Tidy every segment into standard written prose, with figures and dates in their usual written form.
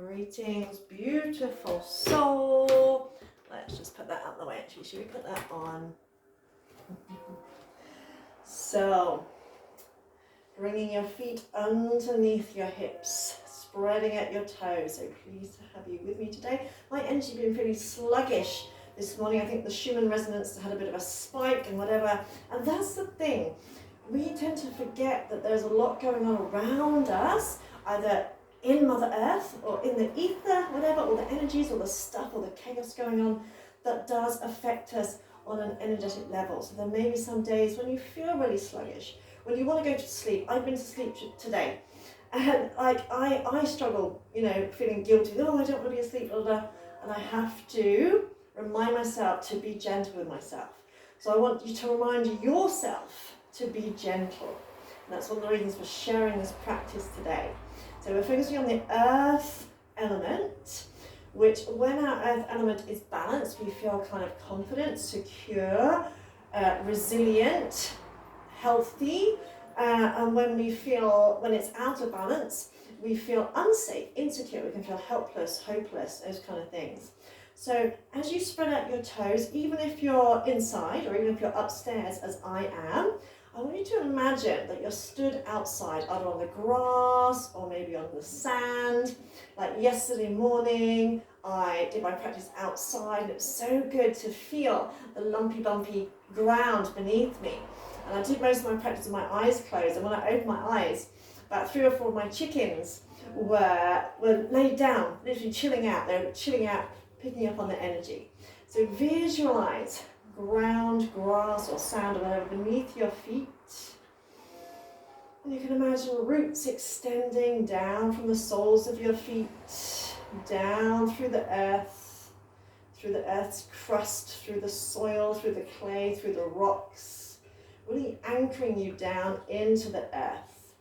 Greetings, beautiful soul. Let's just put that out of the way actually. Should we put that on? So, bringing your feet underneath your hips, spreading out your toes. So pleased to have you with me today. My energy's been pretty sluggish this morning. I think the Schumann resonance had a bit of a spike and whatever. And that's the thing. We tend to forget that there's a lot going on around us, either in Mother Earth or in the ether, whatever, all the energies, all the stuff, all the chaos going on that does affect us on an energetic level. So there may be some days when you feel really sluggish, when you want to go to sleep. I've been to sleep today, and I struggle, feeling guilty. Oh, I don't want to be asleep, blah, blah, and I have to remind myself to be gentle with myself. So I want you to remind yourself to be gentle. And that's one of the reasons for sharing this practice today. So we're focusing on the earth element, which when our earth element is balanced, we feel kind of confident, secure, resilient, healthy. And when it's out of balance, we feel unsafe, insecure, we can feel helpless, hopeless, those kind of things. So as you spread out your toes, even if you're inside or even if you're upstairs as I am, I want you to imagine that you're stood outside, either on the grass or maybe on the sand. Like yesterday morning, I did my practice outside, and it was so good to feel the lumpy, bumpy ground beneath me. And I did most of my practice with my eyes closed, and when I opened my eyes, about 3 or 4 of my chickens were laid down, literally chilling out. They were chilling out, picking up on the energy. So visualize ground, grass or sand or whatever beneath your feet. And you can imagine roots extending down from the soles of your feet, down through the earth's crust, through the soil, through the clay, through the rocks, really anchoring you down into the earth.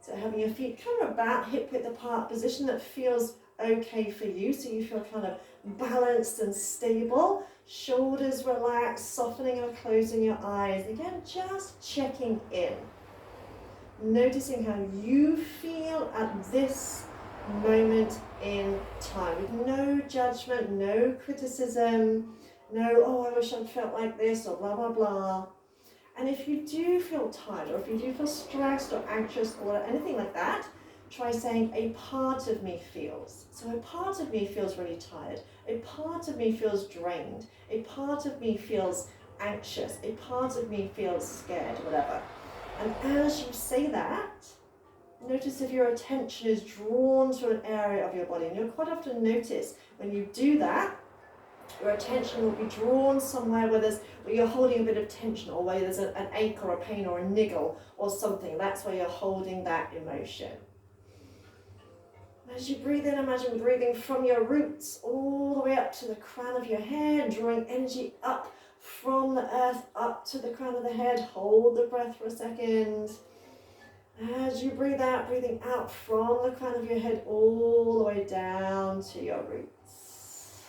So having your feet kind of about hip width apart, position that feels okay for you, so you feel kind of balanced and stable. Shoulders relaxed, softening or closing your eyes. Again, just checking in. Noticing how you feel at this moment in time. With no judgment, no criticism, no, oh, I wish I'd felt like this, or blah, blah, blah. And if you do feel tired, or if you do feel stressed or anxious or anything like that, try saying, a part of me feels. So a part of me feels really tired. A part of me feels drained. A part of me feels anxious. A part of me feels scared, whatever. And as you say that, notice if your attention is drawn to an area of your body. And you'll quite often notice when you do that, your attention will be drawn somewhere where you're holding a bit of tension, or where there's an ache or a pain or a niggle or something. That's where you're holding that emotion. As you breathe in, imagine breathing from your roots all the way up to the crown of your head, drawing energy up from the earth up to the crown of the head. Hold the breath for a second. As you breathe out, breathing out from the crown of your head all the way down to your roots.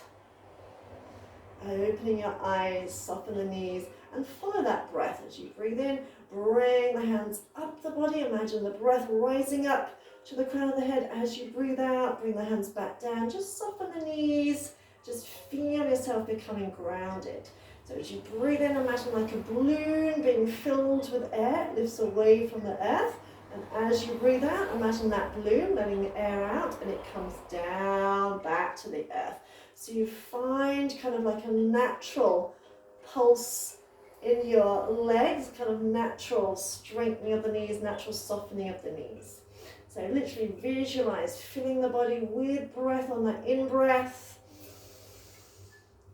Opening your eyes, soften the knees, and follow that breath as you breathe in. Bring the hands up the body. Imagine the breath rising up to the crown of the head. As you breathe out, bring the hands back down. Just soften the knees. Just feel yourself becoming grounded. So as you breathe in, imagine like a balloon being filled with air. It lifts away from the earth. And as you breathe out, imagine that balloon letting the air out, and it comes down back to the earth. So you find kind of like a natural pulse in your legs, kind of natural strengthening of the knees, natural softening of the knees. So literally visualize filling the body with breath on the in-breath,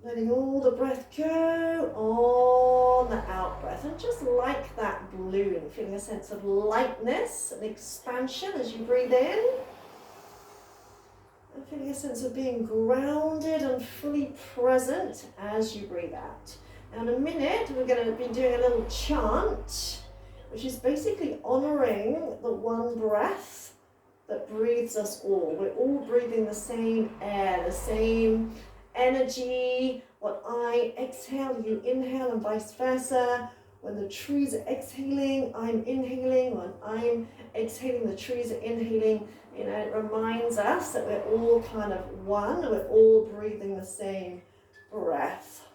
letting all the breath go on the out-breath. And just like that balloon, feeling a sense of lightness and expansion as you breathe in. And feeling a sense of being grounded and fully present as you breathe out. Now in a minute, we're going to be doing a little chant, which is basically honoring the one breath that breathes us all. We're all breathing the same air, the same energy. What I exhale, you inhale, and vice versa. When the trees are exhaling, I'm inhaling. When I'm exhaling, the trees are inhaling. You know, it reminds us that we're all kind of one, we're all breathing the same breath.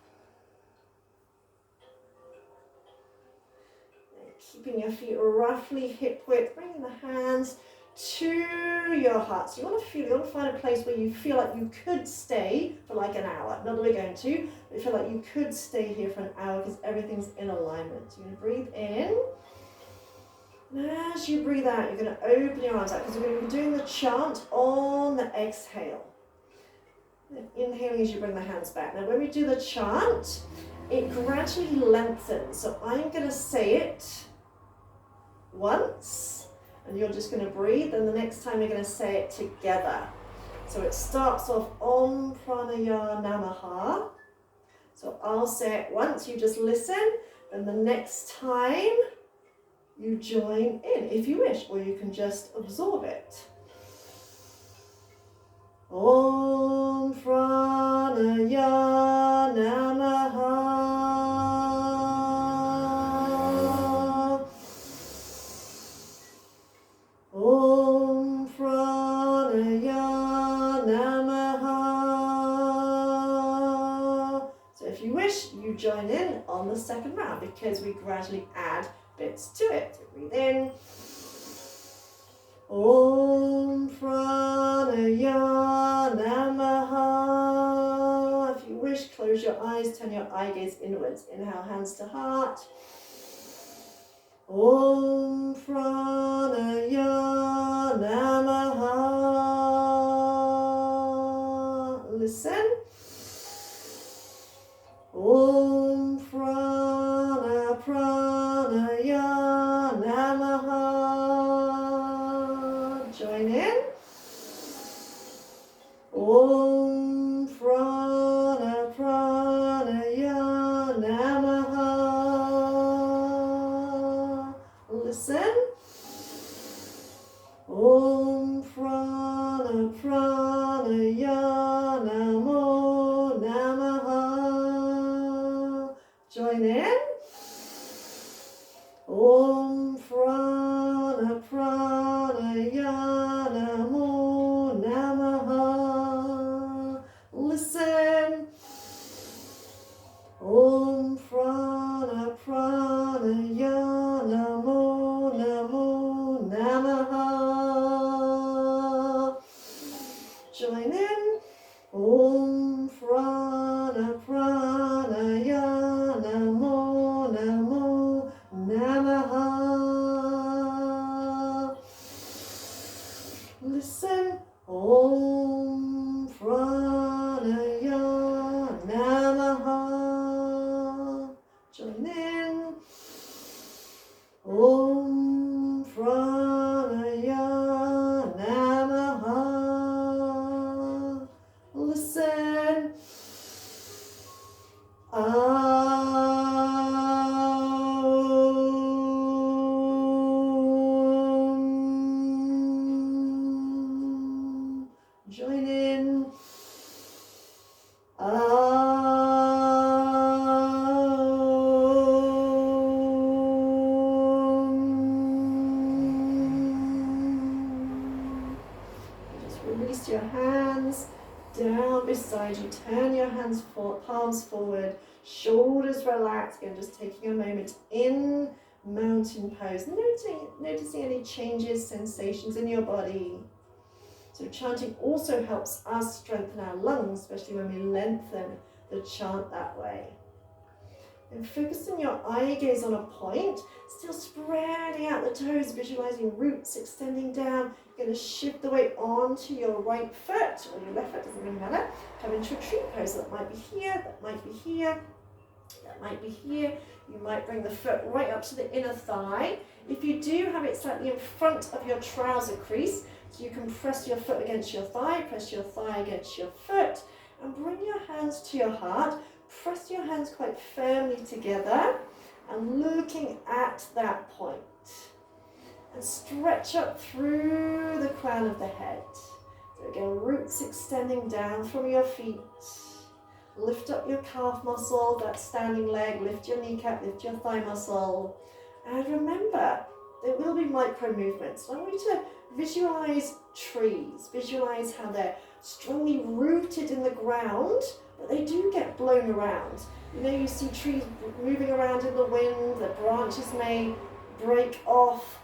And keeping your feet roughly hip width, bringing the hands to your heart. So you want to find a place where you feel like you could stay for like an hour. Not that we're going to, but you feel like you could stay here for an hour because everything's in alignment. So you're going to breathe in. And as you breathe out, you're going to open your arms out because we're going to be doing the chant on the exhale. And inhaling as you bring the hands back. Now when we do the chant, it gradually lengthens. So I'm going to say it once, and you're just going to breathe, and the next time you're going to say it together. So it starts off Om Pranaya Namaha. So I'll say it once, you just listen, and the next time you join in if you wish, or you can just absorb it. Om Pranaya Namaha. Om Pranaya Namaha. So if you wish, you join in on the second round because we gradually add bits to it. So breathe in. Om Pranaya Namaha. If you wish, close your eyes, turn your eye gaze inwards. Inhale, hands to heart. Om Pranaya Namaha. Listen. Om Pranaya Namaha. Join in. Om Pranaya Namaha. Listen. Om Pranaya Namo Namaha. Join in. Om Pranaya Namo Namaha. Listen. Om Pranaya Namo Namaha. Join in. Om Pranaya Namo Namaha. Listen. Om Pranaya Namaha. Join in. Om Pranaya Namaha. Listen. Join in. Just release your hands down beside you. Turn your palms forward. Shoulders relaxed. Again, just taking a moment in mountain pose. Noticing any changes, sensations in your body. So chanting also helps us strengthen our lungs, especially when we lengthen the chant that way. And focusing your eye gaze on a point, still spreading out the toes, visualizing roots extending down. You're going to shift the weight onto your right foot, or your left foot, doesn't really matter. Come into a tree pose. That might be here, that might be here, that might be here. You might bring the foot right up to the inner thigh. If you do, have it slightly in front of your trouser crease, so you can press your foot against your thigh, press your thigh against your foot, and bring your hands to your heart. Press your hands quite firmly together and looking at that point. And stretch up through the crown of the head. So again, roots extending down from your feet. Lift up your calf muscle, that standing leg, lift your kneecap, lift your thigh muscle. And remember, there will be micro movements. I want you to visualize trees. Visualize how they're strongly rooted in the ground, but they do get blown around. You know, you see trees moving around in the wind, the branches may break off,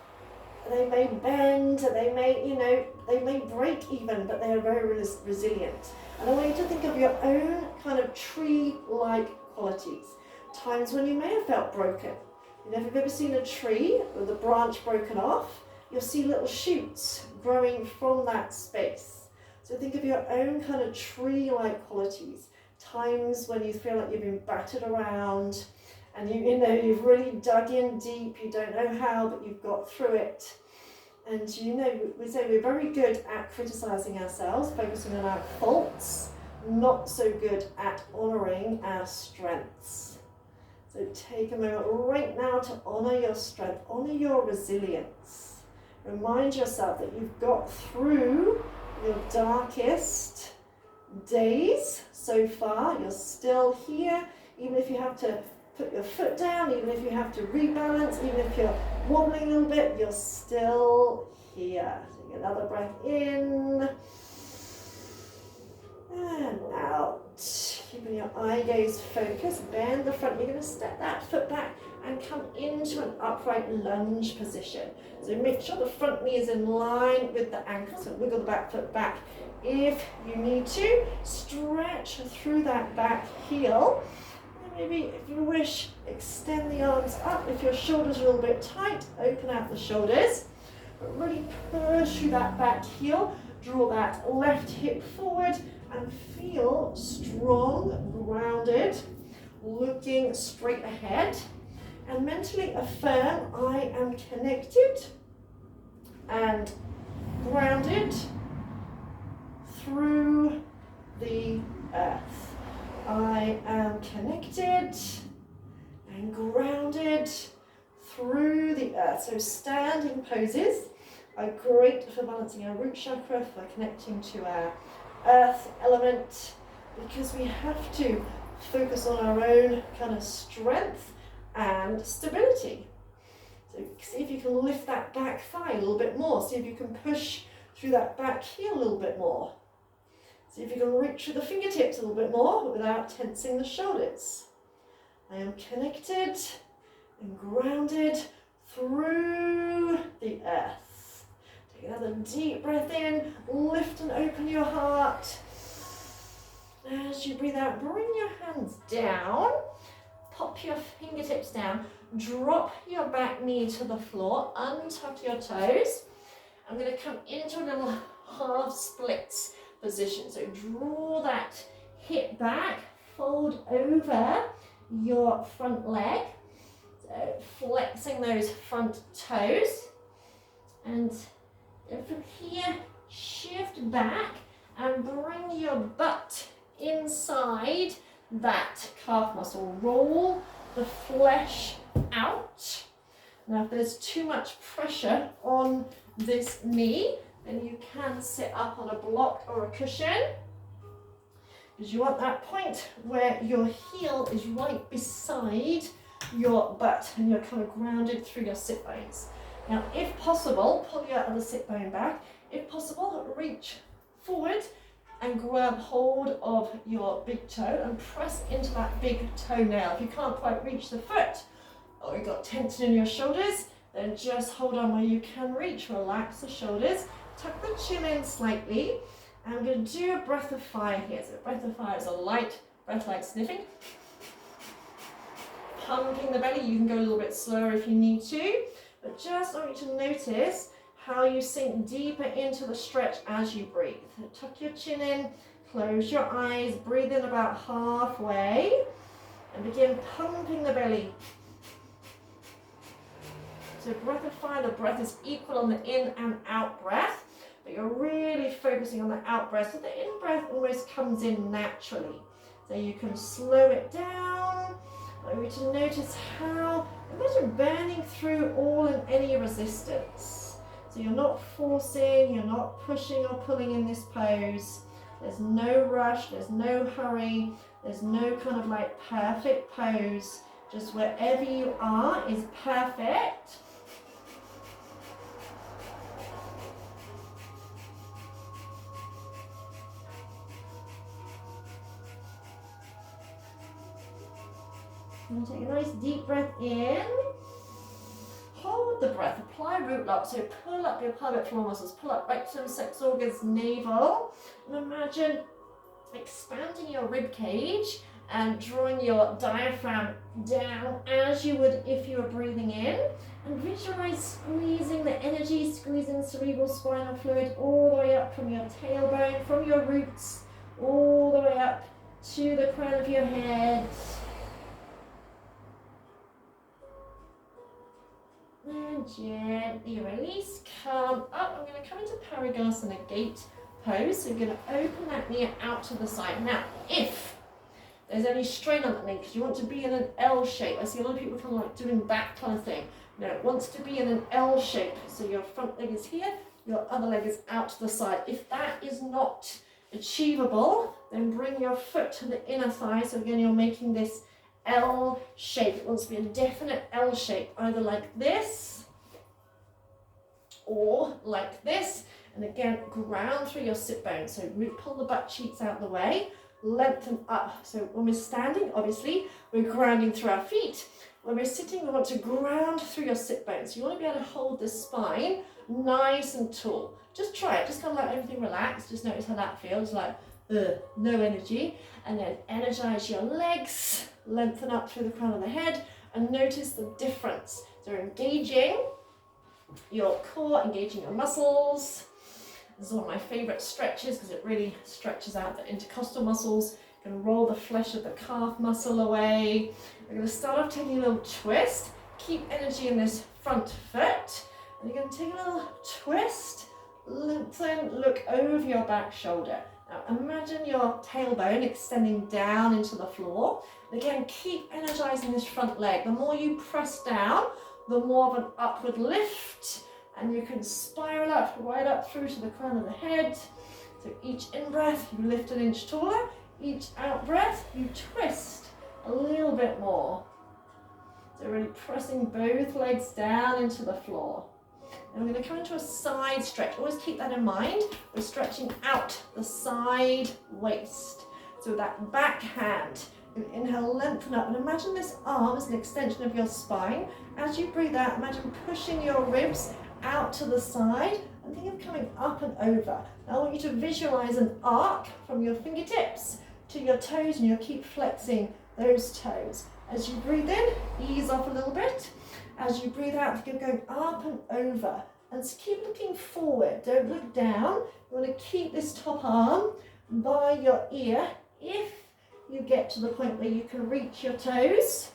they may bend, they may, you know, they may break even, but they are very resilient. And I want you to think of your own kind of tree-like qualities. Times when you may have felt broken. You know, if you've ever seen a tree with a branch broken off, you'll see little shoots growing from that space. So think of your own kind of tree-like qualities. Times when you feel like you've been battered around and you know, you've really dug in deep, you don't know how, but you've got through it. And you know, we say we're very good at criticizing ourselves, focusing on our faults, not so good at honoring our strengths. So take a moment right now to honor your strength, honor your resilience. Remind yourself that you've got through your darkest days so far. You're still here, even if you have to put your foot down, even if you have to rebalance, even if you're wobbling a little bit, you're still here. Take another breath in and out. Keeping your eye gaze focused, bend the front. You're going to step that foot back and come into an upright lunge position. So make sure the front knee is in line with the ankle, so wiggle the back foot back. If you need to, stretch through that back heel. Maybe, if you wish, extend the arms up. If your shoulders are a little bit tight, open out the shoulders. But really push through that back heel. Draw that left hip forward and feel strong, grounded, looking straight ahead. And mentally affirm, I am connected and grounded through the earth. I am connected and grounded through the earth. So standing poses are great for balancing our root chakra, for connecting to our earth element, because we have to focus on our own kind of strength and stability. So see if you can lift that back thigh a little bit more. See if you can push through that back heel a little bit more. See if you can reach through the fingertips a little bit more without tensing the shoulders. I am connected and grounded through the earth. Take another deep breath in, lift and open your heart. As you breathe out, bring your hands down, pop your fingertips down, drop your back knee to the floor, untuck your toes. I'm going to come into a little half splits position. So draw that hip back, fold over your front leg. So flexing those front toes. And from here, shift back and bring your butt inside that calf muscle. Roll the flesh out. Now if there's too much pressure on this knee, then you can sit up on a block or a cushion, because you want that point where your heel is right beside your butt and you're kind of grounded through your sit bones. Now if possible, pull your other sit bone back. If possible, reach forward and grab hold of your big toe and press into that big toenail. If you can't quite reach the foot, or you've got tension in your shoulders, then just hold on where you can reach. Relax the shoulders, tuck the chin in slightly. And I'm going to do a breath of fire here. So breath of fire is a light breath like sniffing. Pumping the belly. You can go a little bit slower if you need to. But just I want you to notice how you sink deeper into the stretch as you breathe. Tuck your chin in, close your eyes, breathe in about halfway, and begin pumping the belly. So breath of fire, the breath is equal on the in and out breath, but you're really focusing on the out breath, so the in breath always comes in naturally. So you can slow it down. I want you to notice how, imagine burning through all and any resistance. So you're not forcing, you're not pushing or pulling in this pose. There's no rush, there's no hurry, there's no kind of like perfect pose. Just wherever you are is perfect. And take a nice deep breath in. Hold the breath, apply root lock, so pull up your pelvic floor muscles, pull up rectum, sex organs, navel, and imagine expanding your rib cage and drawing your diaphragm down as you would if you were breathing in, and visualize squeezing the energy, squeezing cerebral spinal fluid all the way up from your tailbone, from your roots, all the way up to the crown of your head. And gently release, come up. I'm going to come into Parigasana gate pose. So you're going to open that knee out to the side. Now, if there's any strain on that knee, because you want to be in an L shape. I see a lot of people kind of like doing that kind of thing. No, it wants to be in an L shape. So your front leg is here, your other leg is out to the side. If that is not achievable, then bring your foot to the inner thigh. So again, you're making this L shape. It wants to be a definite L shape, either like this or like this. And again, ground through your sit bones. So pull the butt cheeks out of the way, lengthen up. So when we're standing, obviously, we're grounding through our feet. When we're sitting, we want to ground through your sit bones. So you want to be able to hold the spine nice and tall. Just try it. Just kind of let everything relax. Just notice how that feels, like no energy. And then energize your legs. Lengthen up through the crown of the head and notice the difference. So engaging your core, engaging your muscles. This is one of my favorite stretches because it really stretches out the intercostal muscles. You're going to roll the flesh of the calf muscle away. We're going to start off taking a little twist. Keep energy in this front foot. And you're going to take a little twist, lengthen, look over your back shoulder. Now imagine your tailbone extending down into the floor. And again, keep energizing this front leg. The more you press down, the more of an upward lift. And you can spiral up, right up through to the crown of the head. So each in-breath, you lift an inch taller. Each out-breath, you twist a little bit more. So really pressing both legs down into the floor. And we're going to come into a side stretch. Always keep that in mind. We're stretching out the side waist. So that back hand, inhale, lengthen up. And imagine this arm as an extension of your spine. As you breathe out, imagine pushing your ribs out to the side and think of coming up and over. Now I want you to visualize an arc from your fingertips to your toes, and you'll keep flexing those toes. As you breathe in, ease off a little bit. As you breathe out, keep going up and over. And keep looking forward, don't look down. You want to keep this top arm by your ear if you get to the point where you can reach your toes.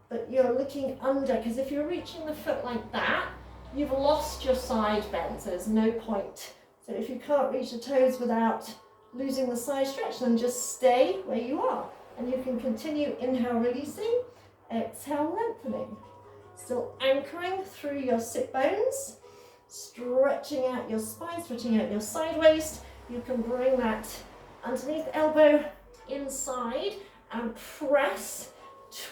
But you're looking under, because if you're reaching the foot like that, you've lost your side bend, so there's no point. So if you can't reach the toes without losing the side stretch, then just stay where you are. And you can continue, inhale, releasing, exhale, lengthening. Still anchoring through your sit bones, stretching out your spine, stretching out your side waist. You can bring that underneath elbow inside and press,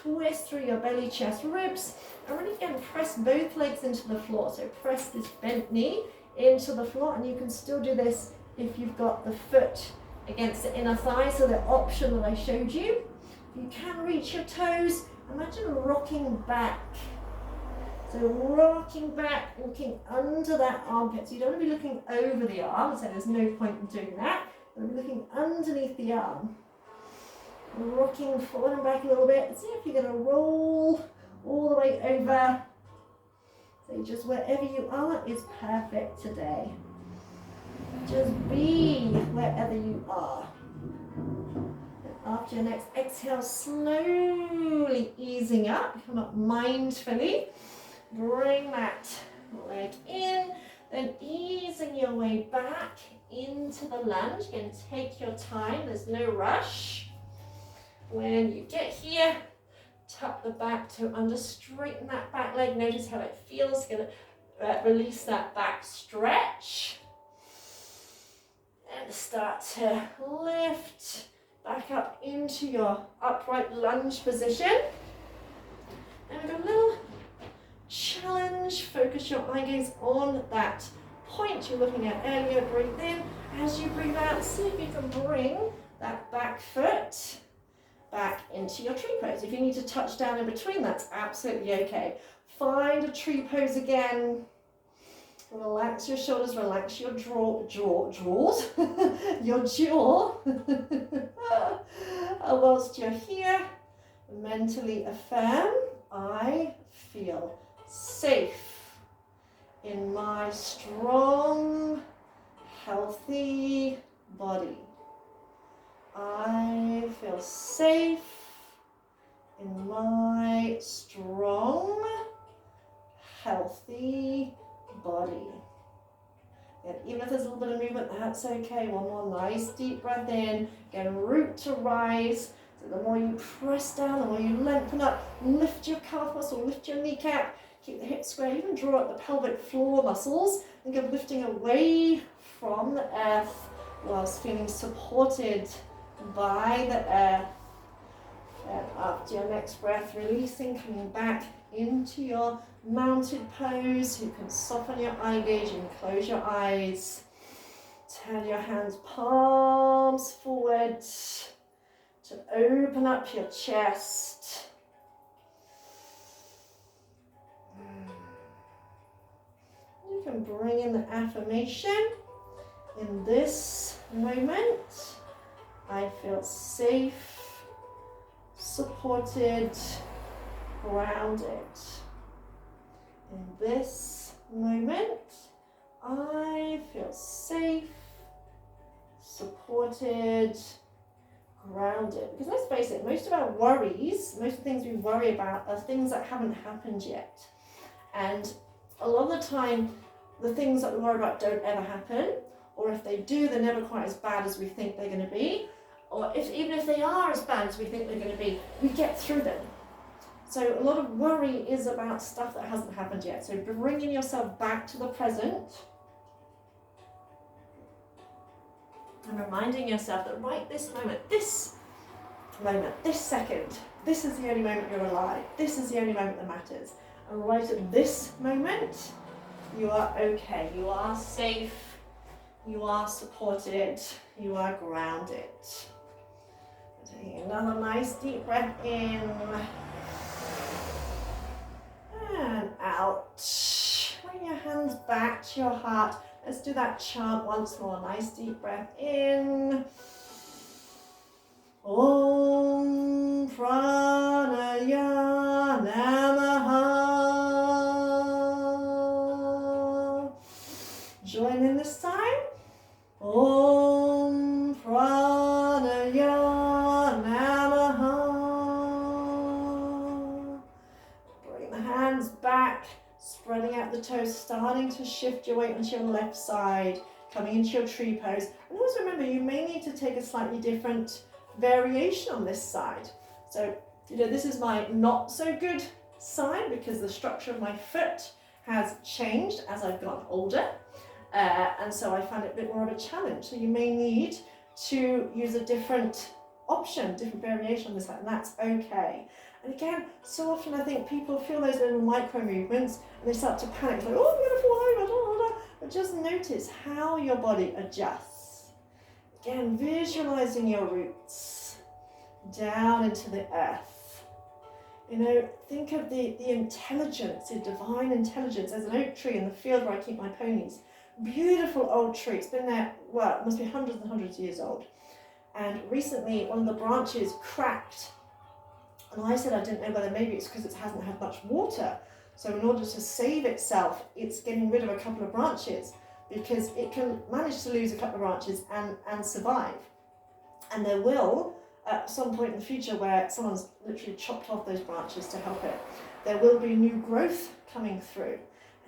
twist through your belly, chest, ribs, and really again press both legs into the floor. So press this bent knee into the floor, and you can still do this if you've got the foot against the inner thigh, so the option that I showed you. If you can reach your toes, imagine rocking back. So rocking back, looking under that armpit. So you don't want to be looking over the arm, so there's no point in doing that. You want to be looking underneath the arm. Rocking forward and back a little bit. See if you're going to roll all the way over. So just wherever you are is perfect today. Just be wherever you are. And after your next exhale, slowly easing up. Come up mindfully. Bring that leg in. Then easing your way back into the lunge. Again, take your time. There's no rush. When you get here, tuck the back toe under, straighten that back leg. Notice how it feels. Going to release that back stretch. And start to lift back up into your upright lunge position. And we've got a little challenge. Focus your eye gaze on that point you're looking at earlier. Breathe in. As you breathe out, see if you can bring that back foot back into your tree pose. If you need to touch down in between, that's absolutely okay. Find a tree pose again. Relax your shoulders, relax your drawers, your jaw. Whilst you're here, mentally affirm, I feel safe in my strong, healthy body. I feel safe in my strong, healthy body. And even if there's a little bit of movement, that's okay. One more nice deep breath in. Again, root to rise. So the more you press down, the more you lengthen up. Lift your calf muscle, lift your kneecap. Keep the hips square. Even draw up the pelvic floor muscles. Think of lifting away from the earth whilst feeling supported by the earth. And after your next breath, releasing, coming back into your mounted pose. You can soften your eye gaze, you can close your eyes. Turn your hands, palms forward to open up your chest. You can bring in the affirmation in this moment. I feel safe, supported, grounded. In this moment, I feel safe, supported, grounded. Because let's face it, most of our worries, most of the things we worry about are things that haven't happened yet. And a lot of the time, the things that we worry about don't ever happen. Or if they do, they're never quite as bad as we think they're going to be. Or even if they are as bad as we think they're going to be, we get through them. So a lot of worry is about stuff that hasn't happened yet. So bringing yourself back to the present and reminding yourself that right this moment, this second, this is the only moment you're alive. This is the only moment that matters. And right at this moment, you are okay. You are safe. You are supported. You are grounded. Taking another nice deep breath in. And out. Bring your hands back to your heart. Let's do that chant once more. Nice deep breath in. Om Pranaya Namaha. Join in this time. Om Pranaya Namaha. Bring the hands back, spreading out the toes, starting to shift your weight onto your left side, coming into your tree pose. And always remember, you may need to take a slightly different variation on this side. So, this is my not so good side because the structure of my foot has changed as I've gotten older. And so I find it a bit more of a challenge. So you may need to use a different option, different variation on this side, and that's okay. And again, so often I think people feel those little micro movements and they start to panic, like, oh, I'm going to fall over, but just notice how your body adjusts. Again, visualizing your roots down into the earth. Think of the intelligence, the divine intelligence. There's an oak tree in the field where I keep my ponies. Beautiful old tree. It's been there, well, it must be hundreds and hundreds of years old. And recently, one of the branches cracked. And I said I didn't know whether maybe it's because it hasn't had much water. So in order to save itself, it's getting rid of a couple of branches because it can manage to lose a couple of branches and survive. And there will, at some point in the future where someone's literally chopped off those branches to help it, there will be new growth coming through.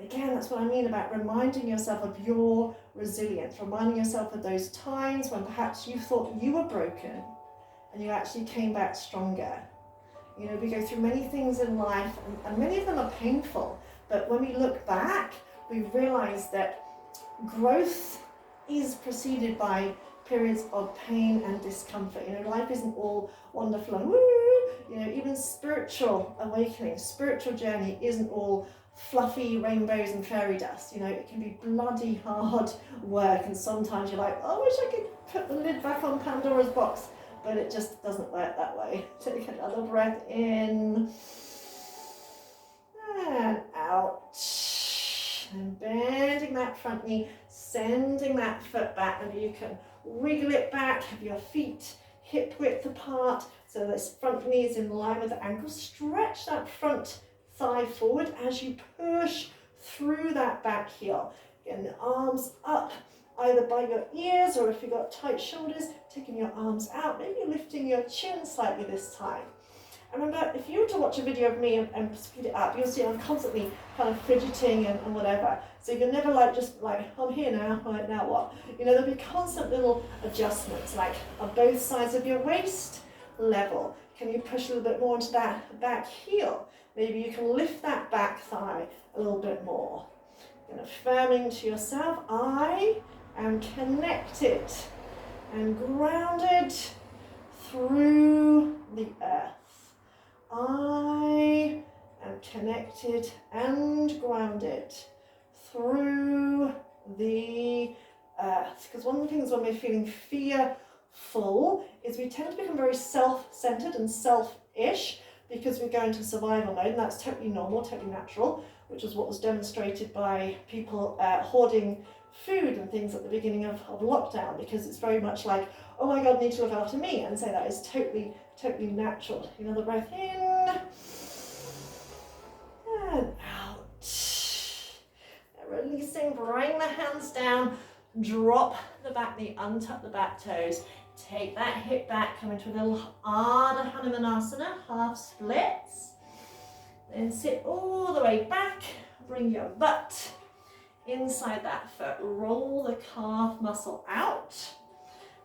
Again, that's what I mean about reminding yourself of your resilience, reminding yourself of those times when perhaps you thought you were broken and you actually came back stronger. We go through many things in life and many of them are painful, but when we look back, we realize that growth is preceded by periods of pain and discomfort. Life isn't all wonderful and woo. Even spiritual awakening, spiritual journey isn't all fluffy rainbows and fairy dust. It can be bloody hard work, and sometimes you're like, oh, I wish I could put the lid back on Pandora's box. but it just doesn't work that way. Take another breath in and out. And bending that front knee, sending that foot back. Maybe you can wiggle it back, have your feet hip width apart, so this front knee is in line with the ankle. Stretch that front thigh forward as you push through that back heel. Again, the arms up, either by your ears, or if you've got tight shoulders, taking your arms out, maybe lifting your chin slightly this time. And remember, if you were to watch a video of me and speed it up, you'll see I'm constantly kind of fidgeting and whatever. So you can never just I'm here now, right, now what? You know, there'll be constant little adjustments, like on both sides of your waist, level. Can you push a little bit more into that back heel? Maybe you can lift that back thigh a little bit more. And affirming to yourself, I am connected and grounded through the earth. I am connected and grounded through the earth. Because one of the things when we're feeling fearful is we tend to become very self-centered and selfish because we go into survival mode, and that's totally normal, totally natural, which is what was demonstrated by people hoarding food and things at the beginning of lockdown, because it's very much like, oh my God, I need to look after me, and so that is totally natural. Another breath in and out. And releasing, bring the hands down, drop the back knee, untuck the back toes, take that hip back, come into a little Ardha Hanumanasana, half splits, then sit all the way back, bring your butt inside that foot, roll the calf muscle out.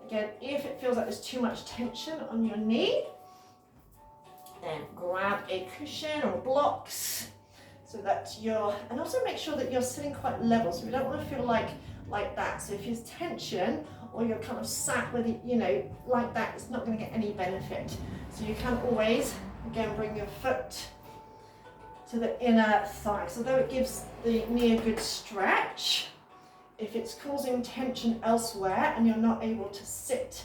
Again, if it feels like there's too much tension on your knee, then grab a cushion or blocks so that and also make sure that you're sitting quite level, so we don't want to feel like that. So if there's tension or you're kind of sat with it, like that, it's not going to get any benefit. So you can always, again, bring your foot to the inner thigh. So though it gives the knee a good stretch, if it's causing tension elsewhere and you're not able to sit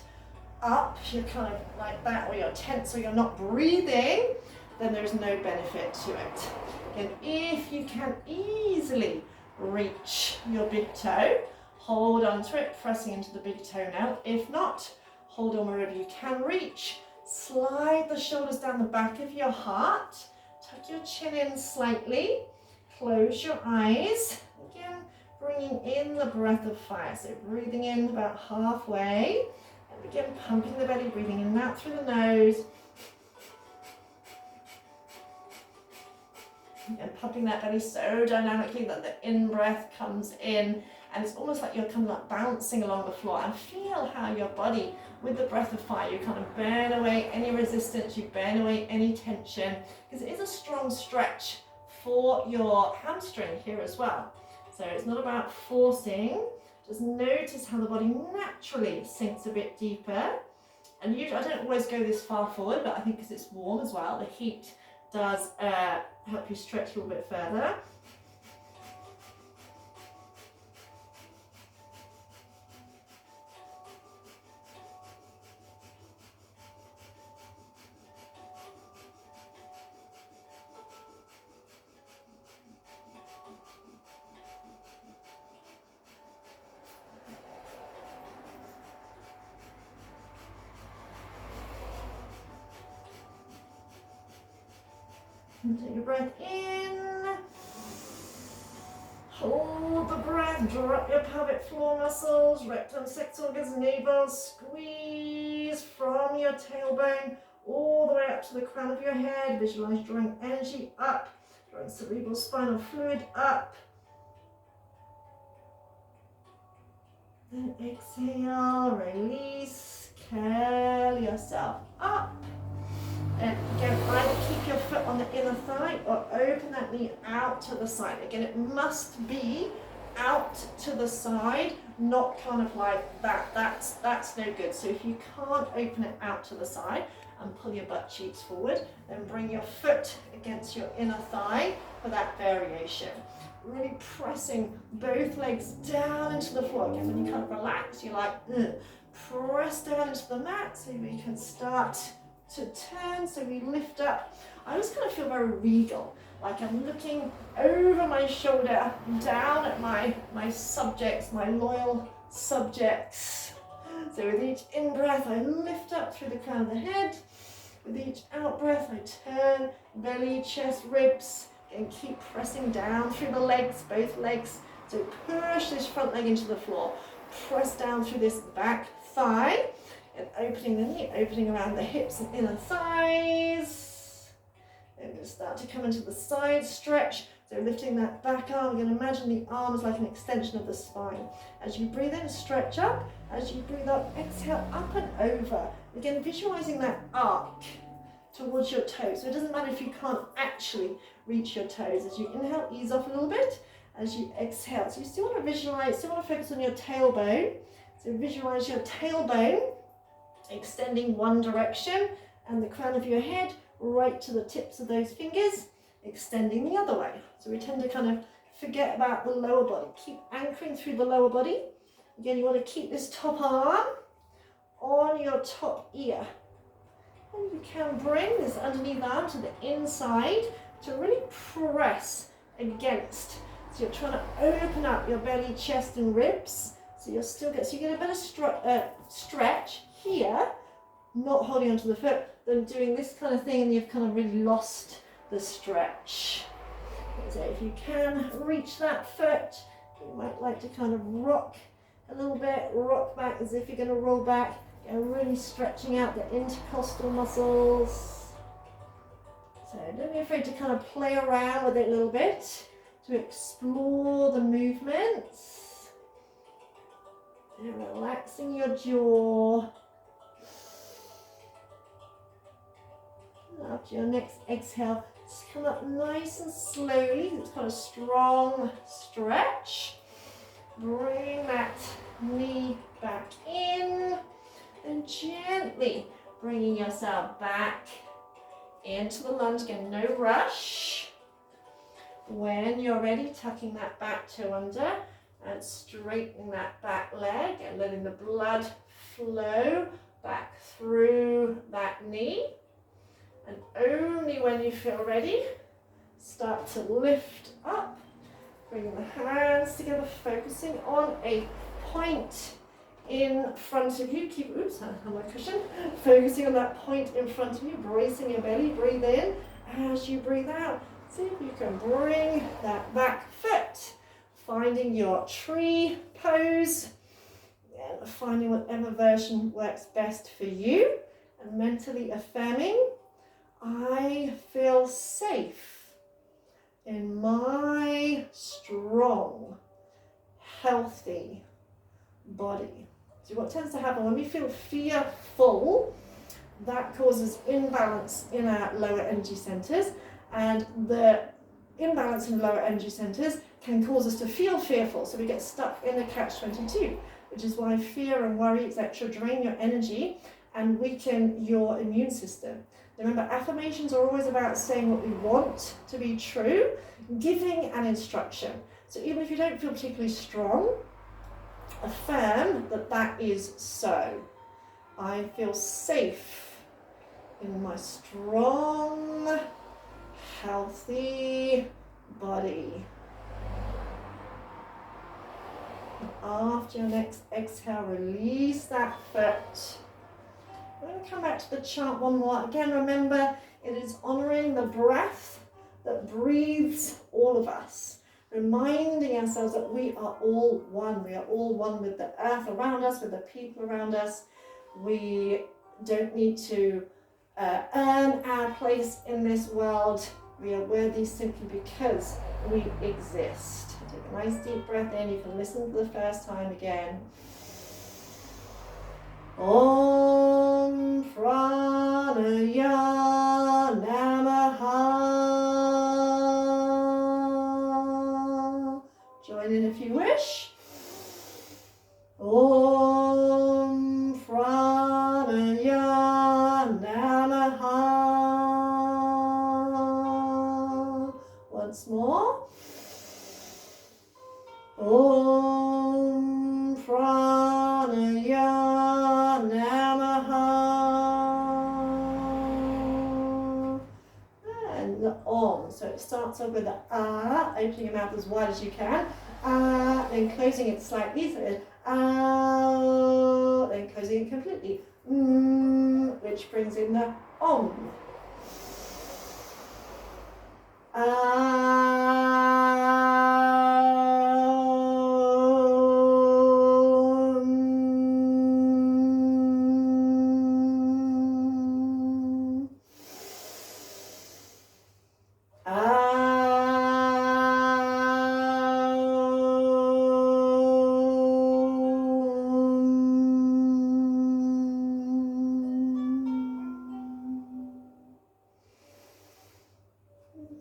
up, you're kind of like that, or you're tense, or you're not breathing, then there's no benefit to it. And if you can easily reach your big toe, hold on to it, pressing into the big toe now. If not, hold on wherever you can reach. Slide the shoulders down the back of your heart, tuck your chin in slightly, close your eyes. Again, bringing in the breath of fire. So breathing in about halfway, and begin pumping the belly, breathing in and out through the nose. And pumping that belly so dynamically that the in-breath comes in, and it's almost like you're kind of like bouncing along the floor. And feel how your body, with the breath of fire, you kind of burn away any resistance, you burn away any tension, because it is a strong stretch for your hamstring here as well. So it's not about forcing, just notice how the body naturally sinks a bit deeper. And usually, I don't always go this far forward, but I think because it's warm as well, the heat does help you stretch a little bit further. And take a breath in, hold the breath, drop your pelvic floor muscles, rectum, sex organs, navel, squeeze from your tailbone all the way up to the crown of your head. Visualize drawing energy up, drawing cerebral spinal fluid up. Then exhale, release, curl yourself up. And again, either keep your foot on the inner thigh or open that knee out to the side. Again, it must be out to the side, not kind of like that. That's no good. So if you can't open it out to the side and pull your butt cheeks forward, then bring your foot against your inner thigh for that variation. Really pressing both legs down into the floor. Again, when you kind of relax, you're like, press down into the mat so we can start to turn. So we lift up. I always kind of feel very regal, like I'm looking over my shoulder, down at my subjects, my loyal subjects. So with each in-breath, I lift up through the crown of the head. With each out-breath, I turn, belly, chest, ribs, and keep pressing down through the legs, both legs. So push this front leg into the floor. Press down through this back thigh, and opening the knee, opening around the hips and inner thighs. And we'll start to come into the side stretch. So lifting that back arm, you're going to imagine the arm is like an extension of the spine. As you breathe in, stretch up. As you breathe out, exhale up and over. Again, visualizing that arc towards your toes. So it doesn't matter if you can't actually reach your toes. As you inhale, ease off a little bit. As you exhale, so you still want to visualize, still want to focus on your tailbone. So visualize your tailbone extending one direction and the crown of your head right to the tips of those fingers, extending the other way. So we tend to kind of forget about the lower body. Keep anchoring through the lower body. Again, you want to keep this top arm on your top ear. And you can bring this underneath arm to the inside to really press against. So you're trying to open up your belly, chest and ribs. So you'll still get, so you get a better stretch here, not holding onto the foot, than doing this kind of thing and you've kind of really lost the stretch. So if you can reach that foot, you might like to kind of rock a little bit, rock back as if you're going to roll back, and really stretching out the intercostal muscles. So don't be afraid to kind of play around with it a little bit, to explore the movements. And relaxing your jaw. After your next exhale, just come up nice and slowly. It's got a strong stretch. Bring that knee back in. And gently bringing yourself back into the lunge. Again, no rush. When you're ready, tucking that back toe under and straightening that back leg and letting the blood flow back through that knee. And only when you feel ready, start to lift up, bringing the hands together, focusing on a point in front of you. Keep, oops, on my cushion. Focusing on that point in front of you, bracing your belly. Breathe in as you breathe out. See if you can bring that back foot, finding your tree pose, and finding whatever version works best for you, and mentally affirming, I feel safe in my strong, healthy body. So what tends to happen when we feel fearful, that causes imbalance in our lower energy centers, and the imbalance in lower energy centers can cause us to feel fearful, so we get stuck in a catch-22, which is why fear and worry, etc., drain your energy and weaken your immune system. Remember, affirmations are always about saying what we want to be true, giving an instruction. So even if you don't feel particularly strong, affirm that that is so. I feel safe in my strong, healthy body. After your next exhale, release that foot. We're going to come back to the chant one more. Again, remember, it is honoring the breath that breathes all of us. Reminding ourselves that we are all one. We are all one with the earth around us, with the people around us. We don't need to earn our place in this world. We are worthy simply because we exist. Take a nice deep breath in. You can listen for the first time again. Om Pranaya Namaha. Join in if you wish. Om Pranaya Namaha. Once more. Om Pranaya it starts off with the opening your mouth as wide as you can, then closing it slightly, so it's then closing it completely, which brings in the om.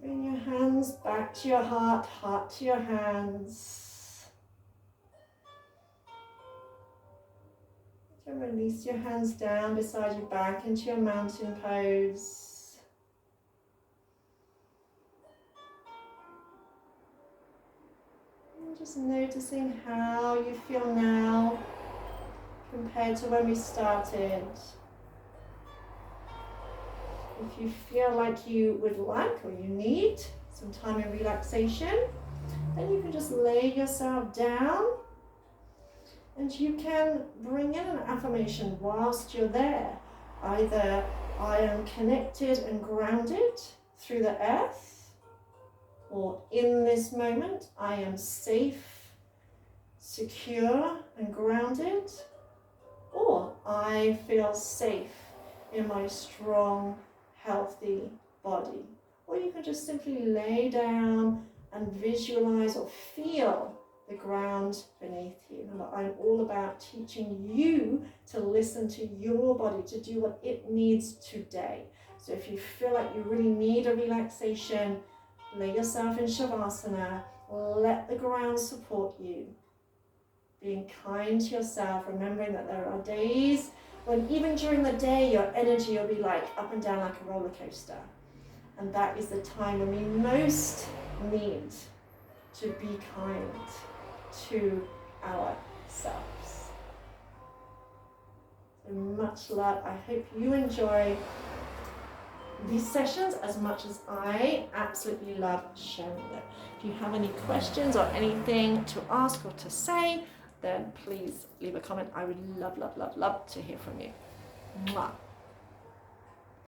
Bring your hands back to your heart, heart to your hands. So release your hands down beside your back into your mountain pose. And just noticing how you feel now compared to when we started. If you feel like you would like or you need some time in relaxation, then you can just lay yourself down and you can bring in an affirmation whilst you're there. Either I am connected and grounded through the earth, or in this moment I am safe, secure and grounded, or I feel safe in my strong, healthy body. Or you can just simply lay down and visualize or feel the ground beneath you. And I'm all about teaching you to listen to your body, to do what it needs today. So if you feel like you really need a relaxation, lay yourself in Shavasana, let the ground support you. Being kind to yourself, remembering that there are days when even during the day your energy will be like up and down like a roller coaster. And that is the time when we most need to be kind to ourselves. So much love. I hope you enjoy these sessions as much as I absolutely love sharing them. If you have any questions or anything to ask or to say, then please leave a comment. I would love, love, love, love to hear from you. Mwah.